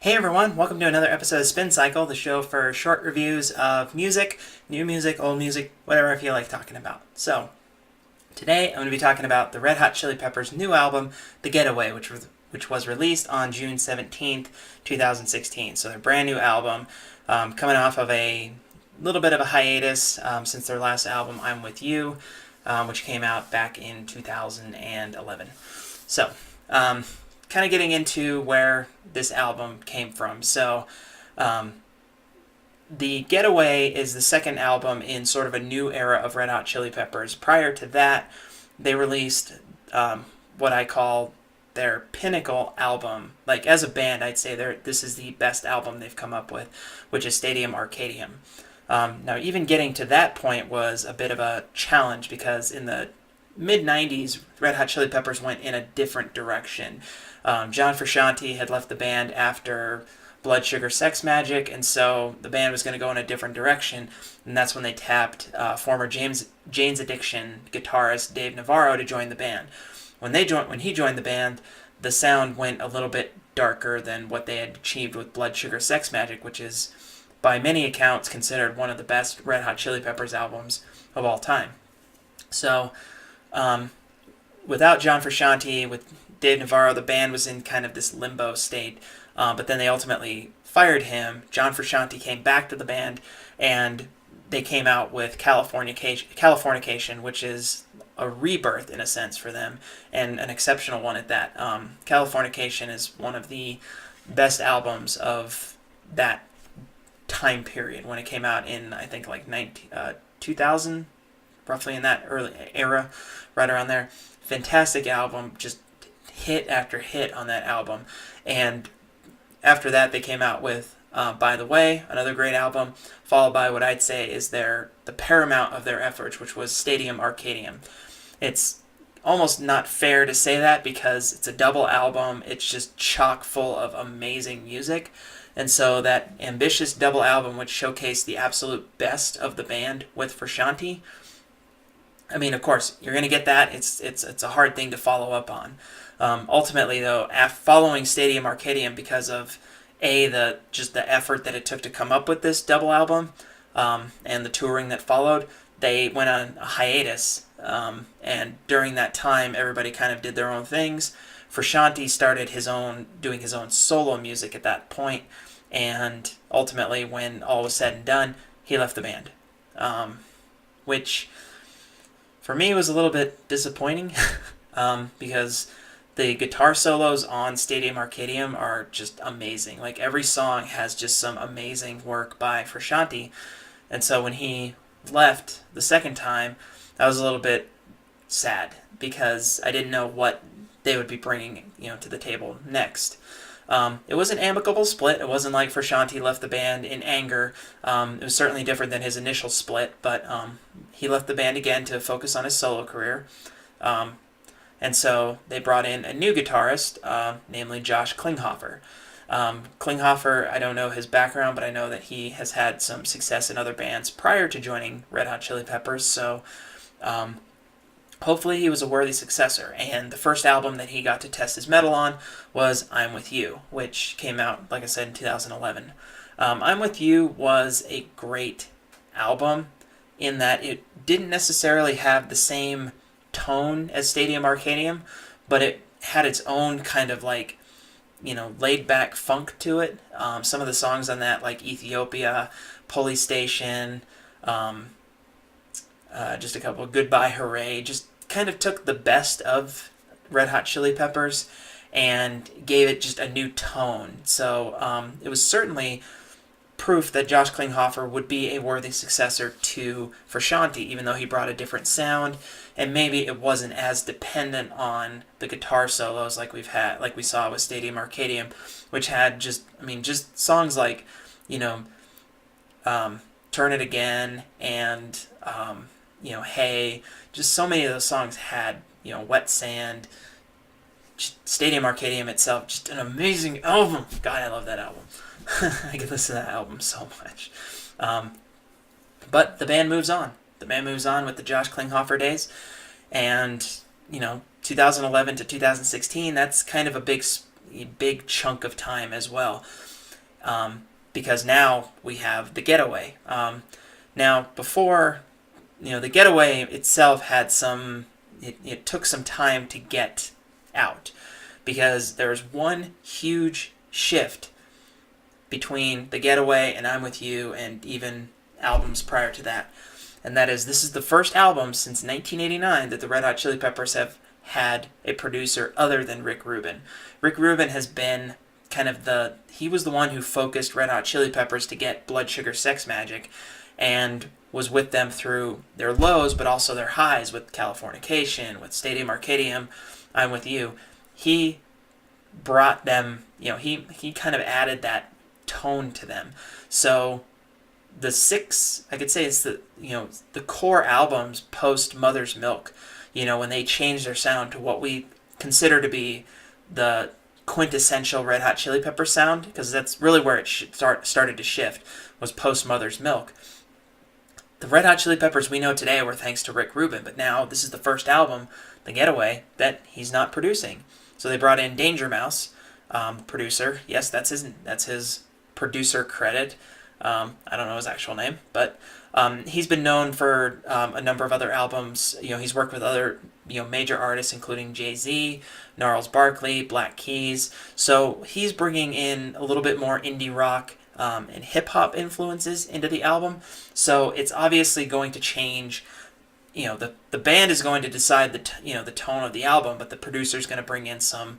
Hey everyone, welcome to another episode of Spin Cycle, the show for short reviews of music, new music, old music, whatever I feel like talking about. So, today I'm going to be talking about the Red Hot Chili Peppers' new album, The Getaway, which was released on June 17th, 2016. So, their brand new album, coming off of a little bit of a hiatus since their last album, I'm With You, which came out back in 2011. So, kind of getting into where this album came from. So, the Getaway is the second album in sort of a new era of Red Hot Chili Peppers. Prior to that, they released what I call their pinnacle album. Like, as a band, I'd say this is the best album they've come up with, which is Stadium Arcadium. Now, even getting to that point was a bit of a challenge because in the mid-90s, Red Hot Chili Peppers went in a different direction. John Frusciante had left the band after Blood Sugar Sex Magic, and so the band was going to go in a different direction, and that's when they tapped former Jane's Addiction guitarist Dave Navarro to join the band. When he joined the band, the sound went a little bit darker than what they had achieved with Blood Sugar Sex Magic, which is by many accounts considered one of the best Red Hot Chili Peppers albums of all time. So, without John Frusciante, with Dave Navarro, the band was in kind of this limbo state, but then they ultimately fired him. John Frusciante came back to the band, and they came out with Californication, which is a rebirth in a sense for them, and an exceptional one at that. Californication is one of the best albums of that time period when it came out in, I think, like 2000, roughly in that early era, right around there. Fantastic album, just hit after hit on that album. And after that, they came out with By the Way, another great album, followed by what I'd say is the paramount of their efforts, which was Stadium Arcadium. It's almost not fair to say that because it's a double album. It's just chock full of amazing music. And so that ambitious double album, which showcased the absolute best of the band with Frusciante, I mean, of course, you're going to get that. It's a hard thing to follow up on. Ultimately, though, following Stadium Arcadium, because of the effort that it took to come up with this double album, and the touring that followed, they went on a hiatus. And during that time, everybody kind of did their own things. Frusciante started doing his own solo music at that point, and ultimately, when all was said and done, he left the band, which for me was a little bit disappointing because the guitar solos on Stadium Arcadium are just amazing. Like, every song has just some amazing work by Frusciante, and so when he left the second time, I was a little bit sad because I didn't know what they would be bringing, to the table next. It was an amicable split. It wasn't like Frusciante left the band in anger. It was certainly different than his initial split, but he left the band again to focus on his solo career. And so they brought in a new guitarist, namely Josh Klinghoffer. Klinghoffer, I don't know his background, but I know that he has had some success in other bands prior to joining Red Hot Chili Peppers, so hopefully he was a worthy successor. And the first album that he got to test his mettle on was I'm With You, which came out, like I said, in 2011. I'm With You was a great album in that it didn't necessarily have the same tone as Stadium Arcadium, but it had its own kind of like, laid back funk to it. Some of the songs on that, like Ethiopia, Police Station, just a couple, Goodbye Hooray, just kind of took the best of Red Hot Chili Peppers and gave it just a new tone. So it was certainly proof that Josh Klinghoffer would be a worthy successor to Frusciante, even though he brought a different sound, and maybe it wasn't as dependent on the guitar solos like we saw with Stadium Arcadium, which had just songs like, Turn It Again and Hey, just so many of those songs had, Wet Sand. Stadium Arcadium itself, just an amazing album. God, I love that album. I could listen to that album so much. But the band moves on. The band moves on with the Josh Klinghoffer days. And, 2011 to 2016, that's kind of a big chunk of time as well. because now we have the Getaway. Now, before, the Getaway itself had it took some time to get out because there was one huge shift between the Getaway and I'm With You and even albums prior to that. And that is, this is the first album since 1989 that the Red Hot Chili Peppers have had a producer other than Rick Rubin. Rick Rubin has been kind of he was the one who focused Red Hot Chili Peppers to get Blood Sugar Sex Magik and was with them through their lows but also their highs with Californication, with Stadium Arcadium, I'm With You. He brought them, he kind of added that tone to them. So the I could say it's the core albums post Mother's Milk, when they changed their sound to what we consider to be the quintessential Red Hot Chili Pepper sound, because that's really where it started to shift, was post Mother's Milk. The Red Hot Chili Peppers we know today were thanks to Rick Rubin, but now this is the first album, The Getaway, that he's not producing. So they brought in Danger Mouse, producer. Yes, that's his producer credit. I don't know his actual name, but he's been known for a number of other albums. He's worked with other major artists, including Jay-Z, Gnarls Barkley, Black Keys. So he's bringing in a little bit more indie rock and hip-hop influences into the album. So it's obviously going to change. The band is going to decide the tone of the album, but the producer's going to bring in some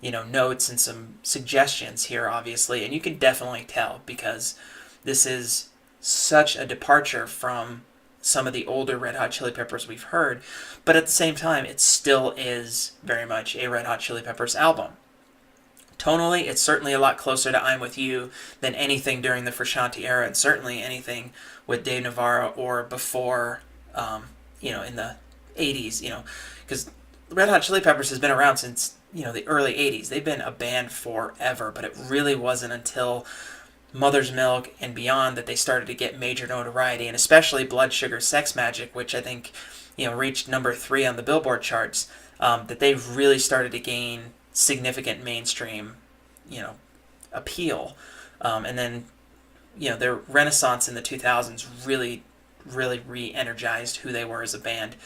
notes and some suggestions here, obviously, and you can definitely tell because this is such a departure from some of the older Red Hot Chili Peppers we've heard, but at the same time, it still is very much a Red Hot Chili Peppers album. Tonally, it's certainly a lot closer to I'm With You than anything during the Frusciante era, and certainly anything with Dave Navarro or before, in the 80s, because Red Hot Chili Peppers has been around since, the early 80s. They've been a band forever, but it really wasn't until Mother's Milk and beyond that they started to get major notoriety, and especially Blood Sugar Sex Magik, which I think, reached number 3 on the Billboard charts, that they've really started to gain significant mainstream, appeal. And then, their renaissance in the 2000s really, really re-energized who they were as a band.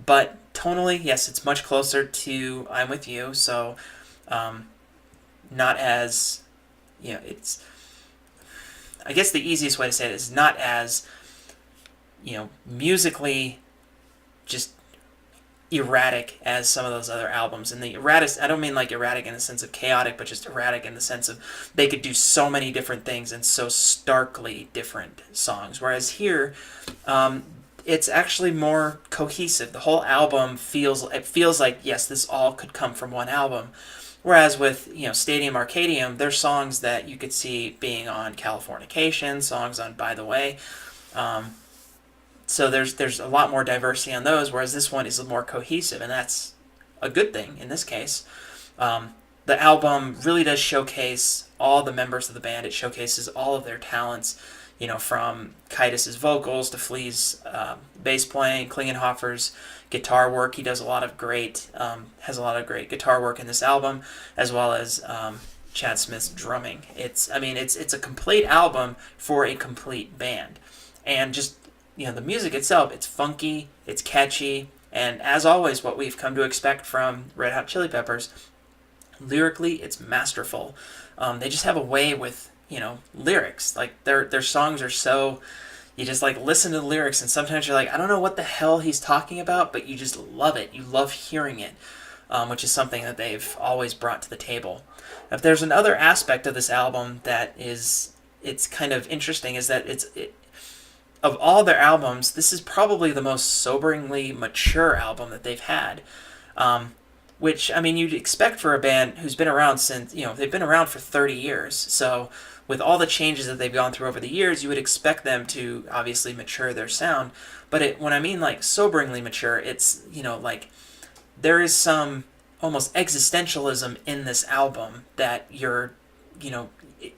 But tonally, yes, it's much closer to I'm With You, so not as, it's, I guess the easiest way to say it is not as, musically just erratic as some of those other albums. And the erratic, I don't mean like erratic in the sense of chaotic, but just erratic in the sense of they could do so many different things and so starkly different songs. Whereas here, it's actually more cohesive. The whole album feels like, yes, this all could come from one album. Whereas with, Stadium Arcadium, there's songs that you could see being on Californication, songs on By the Way. So there's a lot more diversity on those, whereas this one is more cohesive, and that's a good thing in this case. The album really does showcase all the members of the band. It showcases all of their talents, from Kiedis' vocals to Flea's bass playing, Klingenhofer's guitar work. He does has a lot of great guitar work in this album, as well as Chad Smith's drumming. It's a complete album for a complete band, and just the music itself, it's funky, it's catchy, and as always, what we've come to expect from Red Hot Chili Peppers, lyrically, it's masterful. They just have a way with lyrics. Like their songs are so, you just like listen to the lyrics and sometimes you're like, I don't know what the hell he's talking about, but you just love it. You love hearing it, which is something that they've always brought to the table. If there's another aspect of this album that it's kind of interesting, is that of all their albums, this is probably the most soberingly mature album that they've had. Which, you'd expect for a band who's been around since, they've been around for 30 years. So with all the changes that they've gone through over the years, you would expect them to obviously mature their sound. But when I mean like soberingly mature, it's, like there is some almost existentialism in this album that it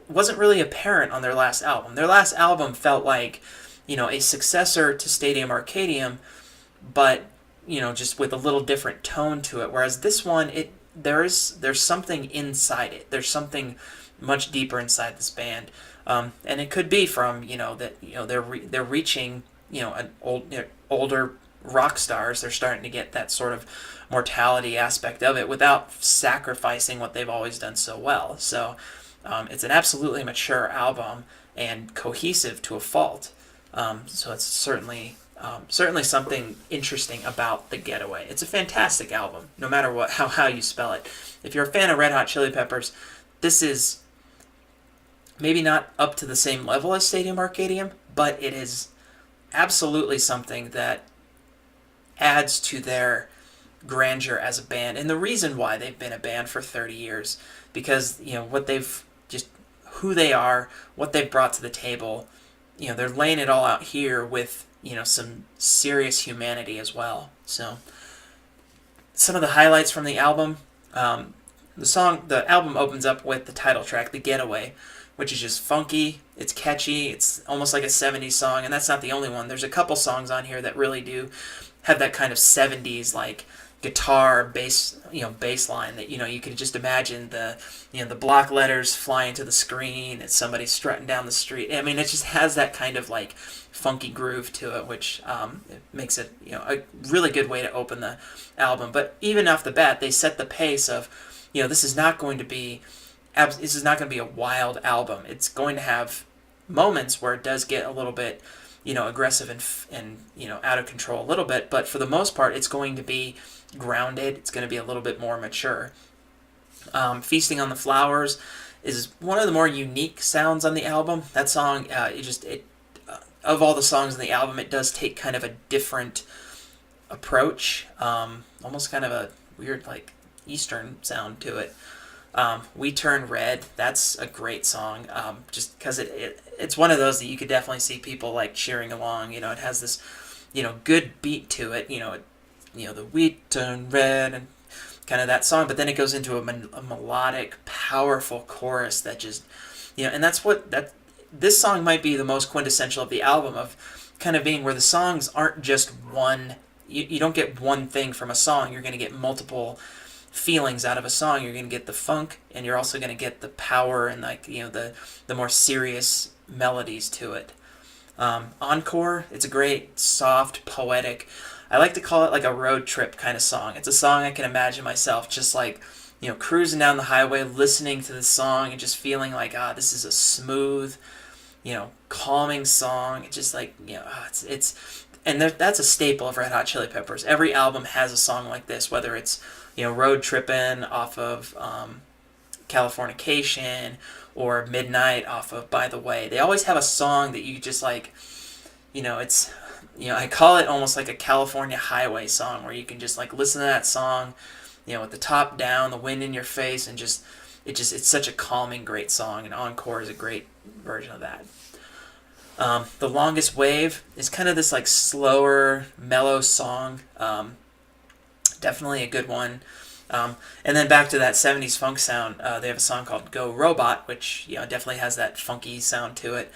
wasn't really apparent on their last album. Their last album felt like, a successor to Stadium Arcadium, but just with a little different tone to it. Whereas this one, there's something inside it. There's something much deeper inside this band, and it could be from that they're reaching an older rock stars. They're starting to get that sort of mortality aspect of it without sacrificing what they've always done so well. So it's an absolutely mature album and cohesive to a fault. So it's certainly something interesting about the Getaway. It's a fantastic album, no matter how you spell it. If you're a fan of Red Hot Chili Peppers, this is maybe not up to the same level as Stadium Arcadium, but it is absolutely something that adds to their grandeur as a band, and the reason why they've been a band for 30 years, because what they've just who they are, what they've brought to the table. They're laying it all out here with some serious humanity as well. So some of the highlights from the album, the album opens up with the title track, The Getaway, which is just funky, it's catchy, it's almost like a 70s song, and that's not the only one. There's a couple songs on here that really do have that kind of 70s like guitar bass line that you could just imagine the block letters flying to the screen and somebody strutting down the street. I mean, it just has that kind of like funky groove to it, which it makes it a really good way to open the album. But even off the bat, they set the pace of this is not going to be a wild album. It's going to have moments where it does get a little bit aggressive and out of control a little bit, but for the most part, it's going to be grounded. It's going to be a little bit more mature. Feasting on the Flowers is one of the more unique sounds on the album. That song, of all the songs in the album, it does take kind of a different approach, almost kind of a weird like Eastern sound to it. We Turn Red, that's a great song, just because it's one of those that you could definitely see people like cheering along. It has this good beat to it, the We Turn Red and kind of that song, but then it goes into a melodic, powerful chorus that just and that's this song might be the most quintessential of the album, of kind of being where the songs aren't just one. You don't get one thing from a song. You're going to get multiple feelings out of a song. You're going to get the funk, and you're also going to get the power and like the more serious melodies to it. Encore, it's a great, soft, poetic, I like to call it like a road trip kind of song. It's a song I can imagine myself just like cruising down the highway, listening to the song and just feeling like, this is a smooth, calming song. It's just like, and that's a staple of Red Hot Chili Peppers. Every album has a song like this, whether it's Road Trippin' off of Californication or Midnight off of By the Way. They always have a song that you just like, it's, I call it almost like a California highway song, where you can just like listen to that song, with the top down, the wind in your face, and it's such a calming, great song, and Encore is a great version of that. The Longest Wave is kind of this like slower, mellow song. Definitely a good one. And then back to that 70s funk sound, they have a song called Go Robot, which definitely has that funky sound to it.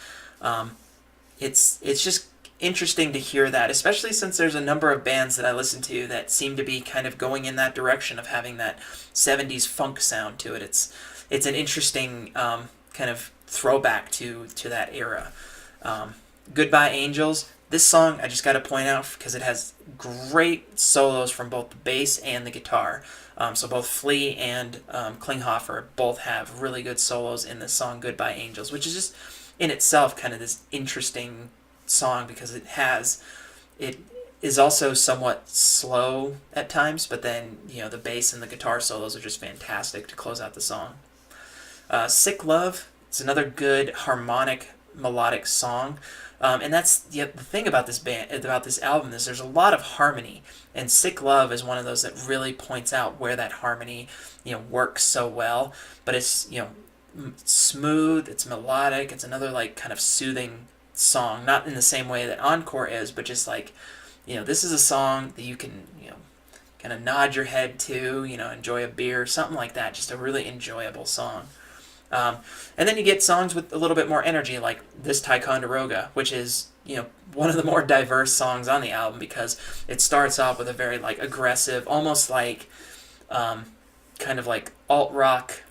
It's just interesting to hear that, especially since there's a number of bands that I listen to that seem to be kind of going in that direction of having that 70s funk sound to it. It's an interesting kind of throwback to that era. Goodbye Angels. This song I just got to point out because it has great solos from both the bass and the guitar. So both Flea and Klinghoffer both have really good solos in this song Goodbye Angels, which is just in itself kind of this interesting song because it is also somewhat slow at times, but then the bass and the guitar solos are just fantastic to close out the song. Sick Love is another good harmonic melodic song. And that's the thing about this album is there's a lot of harmony, and Sick Love is one of those that really points out where that harmony works so well. But it's smooth, it's melodic, it's another like kind of soothing song, not in the same way that Encore is, but just like this is a song that you can kind of nod your head to, enjoy a beer, something like that. Just a really enjoyable song. And then you get songs with a little bit more energy, like this Ticonderoga, which is one of the more diverse songs on the album because it starts off with a very like aggressive, almost like kind of like alt rock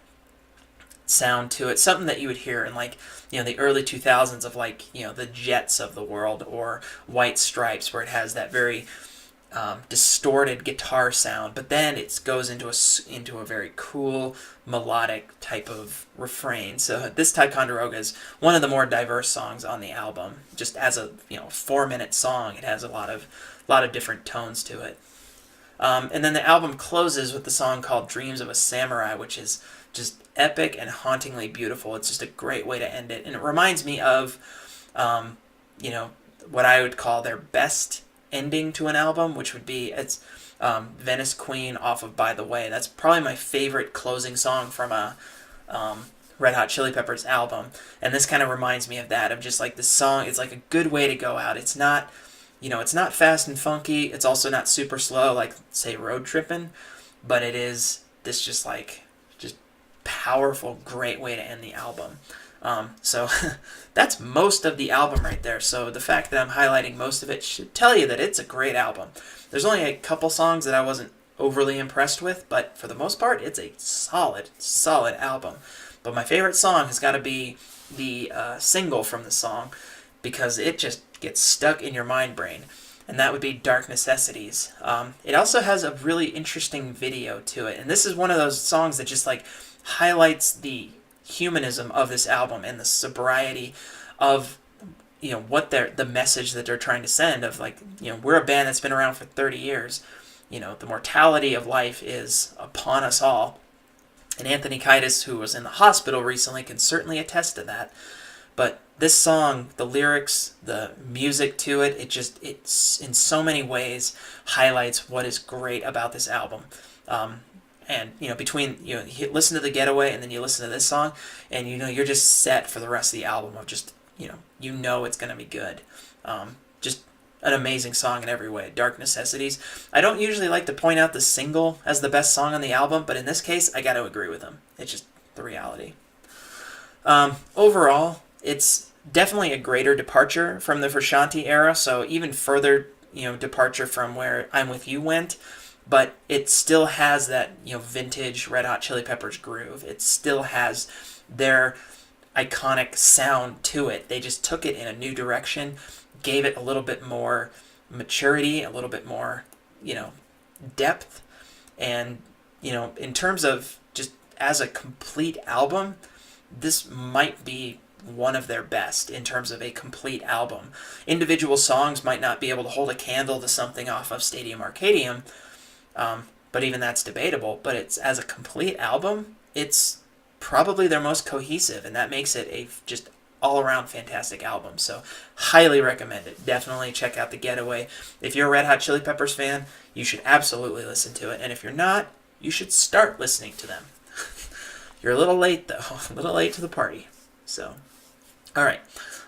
sound to it, something that you would hear in like the early 2000s of like the Jets of the world or White Stripes, where it has that very distorted guitar sound, but then it goes into a very cool melodic type of refrain. So this Ticonderoga is one of the more diverse songs on the album. Just as a 4-minute song, it has a lot of different tones to it. And then the album closes with the song called "Dreams of a Samurai," which is just epic and hauntingly beautiful. It's just a great way to end it, and it reminds me of, what I would call their best ending to an album, which would be Venice Queen off of "By the Way." That's probably my favorite closing song from a Red Hot Chili Peppers album, and this kind of reminds me of that. Of just like this song, it's like a good way to go out. It's not, it's not fast and funky. It's also not super slow, like say Road Trippin', but it is this just powerful, great way to end the album. So that's most of the album right there. So the fact that I'm highlighting most of it should tell you that it's a great album. There's only a couple songs that I wasn't overly impressed with, but for the most part, it's a solid album. But my favorite song has got to be the single from the song, because it just gets stuck in your mind brain, and that would be "Dark Necessities." It also has a really interesting video to it, and this is one of those songs that just like highlights the humanism of this album and the sobriety of what the message that they're trying to send of like we're a band that's been around for 30 years. The mortality of life is upon us all, and Anthony Kiedis, who was in the hospital recently, can certainly attest to that. But this song, the lyrics, the music to it, it's in so many ways highlights what is great about this album. And between you listen to the Getaway and then you listen to this song, and you're just set for the rest of the album of just it's gonna be good. Just an amazing song in every way. "Dark Necessities." I don't usually like to point out the single as the best song on the album, but in this case, I got to agree with him. It's just the reality. Overall, it's definitely a greater departure from the Frusciante era, so even further departure from where "I'm With You" went. But it still has that vintage Red Hot Chili Peppers groove. It still has their iconic sound to it. They just took it in a new direction, gave it a little bit more maturity, a little bit more depth, and in terms of just as a complete album, this might be one of their best in terms of a complete album. Individual songs might not be able to hold a candle to something off of Stadium Arcadium, but even that's debatable. But it's as a complete album, it's probably their most cohesive, and that makes it a just all-around fantastic album. So highly recommend it. Definitely check out the Getaway. If you're a Red Hot Chili Peppers fan, you should absolutely listen to it. And if you're not, you should start listening to them. You're a little late, though. A little late to the party. So, all right.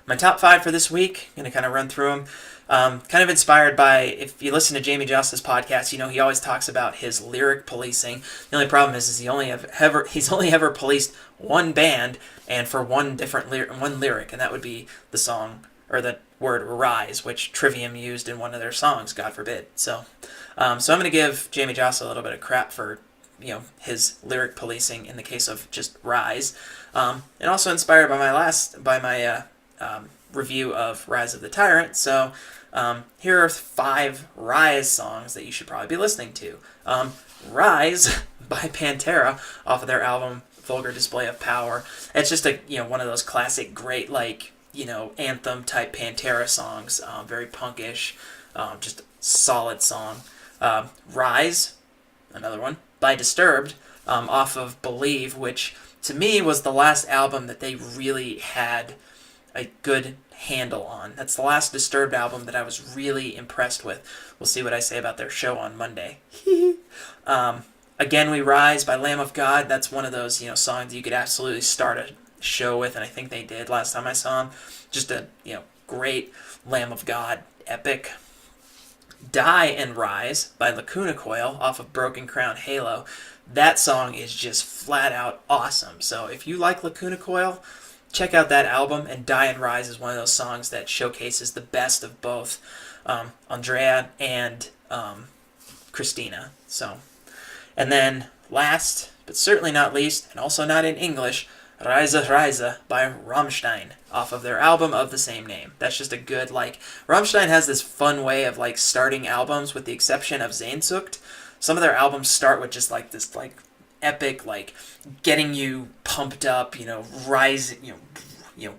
My top 5 for this week. I'm going to kind of run through them. Kind of inspired by, if you listen to Jamie Joss's podcast, he always talks about his lyric policing. The only problem is he's only ever policed one band and for one lyric, and that would be the song, or the word "rise," which Trivium used in one of their songs, God forbid. So I'm going to give Jamie Joss a little bit of crap for his lyric policing in the case of just "Rise," and also inspired by my review of "Rise of the Tyrant." So here are 5 Rise songs that you should probably be listening to. "Rise" by Pantera off of their album Vulgar Display of Power. It's just one of those classic great anthem type Pantera songs. Very punkish, just solid song. "Rise," another one by Disturbed, off of Believe, which to me was the last album that they really had a good handle on. That's the last Disturbed album that I was really impressed with. We'll see what I say about their show on Monday. "Again We Rise" by Lamb of God. That's one of those songs you could absolutely start a show with, and I think they did last time I saw them. Just a great Lamb of God epic. "Die and Rise" by Lacuna Coil off of Broken Crown Halo. That song is just flat out awesome. So if you like Lacuna Coil, check out that album, and "Die and Rise" is one of those songs that showcases the best of both Andrea and Christina. So, and then last, but certainly not least, and also not in English, Reise Reise by Rammstein off of their album of the same name. That's just a good, like, Rammstein has this fun way of, like, starting albums with the exception of Sehnsucht. Some of their albums start with just, like, this, like, epic, like, getting you pumped up, rising,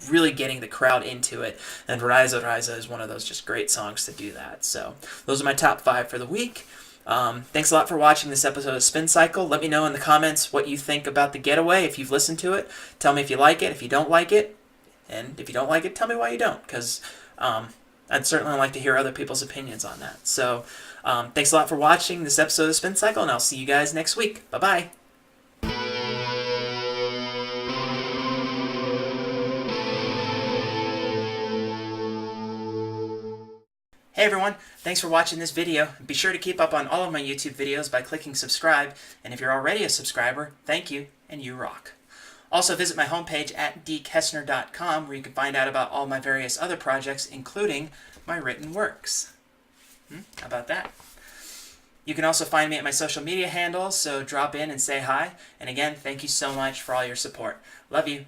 really getting the crowd into it. And Reise Reise is one of those just great songs to do that. So those are my top 5 for the week. Thanks a lot for watching this episode of Spin Cycle. Let me know in the comments what you think about the Getaway. If you've listened to it, tell me if you like it. If you don't like it, and if you don't like it, tell me why you don't, because I'd certainly like to hear other people's opinions on that. So thanks a lot for watching this episode of Spin Cycle, and I'll see you guys next week. Bye-bye. Hey everyone, thanks for watching this video. Be sure to keep up on all of my YouTube videos by clicking subscribe, and if you're already a subscriber, thank you, and you rock. Also visit my homepage at dkessner.com where you can find out about all my various other projects, including my written works. How about that? You can also find me at my social media handles, so drop in and say hi. And again, thank you so much for all your support. Love you.